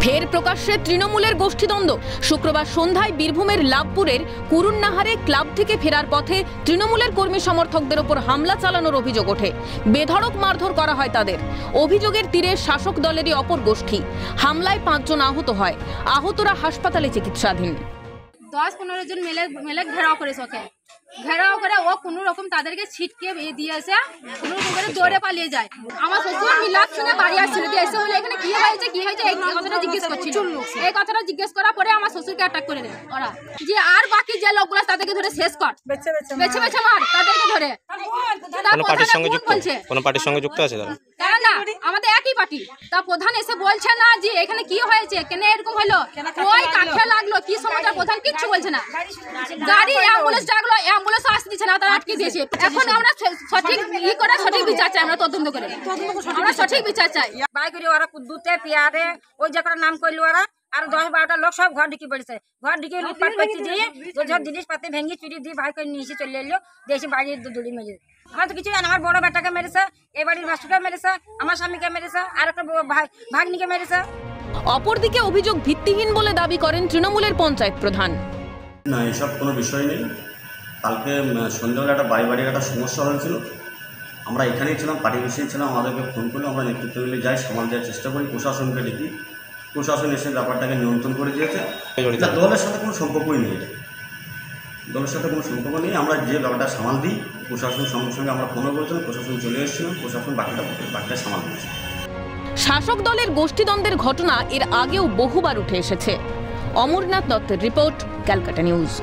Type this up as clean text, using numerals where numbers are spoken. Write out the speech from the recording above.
ফের প্রকাশ্যে তৃণমূলের গোষ্ঠীদ্বন্দ্ব। শুক্রবার সন্ধ্যায় বীরভূমের লাভপুরের কুরুননাহারে ক্লাব থেকে ফেরার পথে তৃণমূলের কর্মী সমর্থকদের ওপর হামলা চালানোর অভিযোগ ওঠে। বেধড়ক মারধর করা হয় তাদের। অভিযোগের তীরে শাসক দলেরই অপর গোষ্ঠী। হামলায় 5 জন আহত হয়। আহতরা হাসপাতালে চিকিৎসাধীন। 10-15 জন মেলে ঘেরাও করেছে ওকে। ঘেরাও করে ও কোনো রকম তাদেরকে ছিটকে দিয়েছে, কোনো রকম করে দৌড়ে পালিয়ে যায়। আমার শ্বশুর মিলাদ শুনে বাড়ি আসছিল, যে এসে হলো এখানে কি হয়েছে এই কথাটা জিজ্ঞেস করছিল। এই কথাটা জিজ্ঞেস করার পরে আমার শ্বশুরকে অ্যাটাক করে দেয় ওরা, যে আর বাকি যে লোকগুলো তাদেরকে ধরে শেষ কর, বেছে বেছে মার তাদেরকে ধরে। কোন পার্টির সঙ্গে যুক্ত? কোন পার্টির সঙ্গে যুক্ত আছে তারা? না, আমাদের একই পার্টি। তা প্রধান এসে বলছে না যে এখানে কি হয়েছে, কেন এরকম হলো, ওই কাঠে লাগলো, কি সমাচার, প্রধান কিচ্ছু বলছে না। গাড়ি অ্যাম্বুলেন্স ডাকলো, অ্যাম্বুলেন্স আসতে দিচ্ছে না, তারা আটকে দিয়েছে। এখন আমরা সঠিক সঠিক বিচার চাই, আমরা তদন্ত করে আমরা সঠিক বিচার চাই। বাই করে ওরা দুধে পিয়ারে ওই যে নাম করলো ওরা, আর 10-12টা লোক সব ঘর ঢুকে পড়েছে। ঘর ঢুকে লুটপাট করছে, দিয়ে সব জিনিসপাতি ভেঙে চুরি দিয়ে ভাই করে নিয়ে এসে চলে এলো, দেশে বাড়ির দড়ি মেরে। আমার তো কিছু জানি, আমার বড় বেটাকে মেরেছে, এ বাড়ির মাস্টারকে মেরেছে, আমার স্বামীকে মেরেছে, আর একটা ভাগ্নিকে মেরেছে। অপরদিকে অভিযোগ ভিত্তিহীন বলে দাবি করেন তৃণমূলের পঞ্চায়েত প্রধান। না, এসব কোনো বিষয় নেই। কালকে সন্ধ্যাবেলা একটা বাড়ির একটা সমস্যা হয়েছিল, আমরা এখানেই ছিলাম, পার্টি বসেই ছিলাম। আমাদেরকে ফোন করলে আমরা নেতৃত্ব মিলে যাই, সামাল দেওয়ার চেষ্টা করি। প্রশাসনকে দেখি, প্রশাসন এসে ব্যাপারটাকে নিয়ন্ত্রণ করে দিয়েছে। দলের সাথে কোনো সম্পর্কই নেই, দলের সাথে কোনো সম্পর্ক নেই। আমরা যে ব্যাপারটা সামাল দিই, প্রশাসনের সঙ্গে সঙ্গে আমরা ফোনও করেছিলাম, প্রশাসন চলে এসেছিলাম, প্রশাসন বাকিটা সামাল দিয়েছে। শাসক দলের গোষ্ঠীদ্বন্দ্বের ঘটনা এর আগেও বহুবার উঠে এসেছে। অমরনাথ দত্তের রিপোর্ট, ক্যালকাটা নিউজ।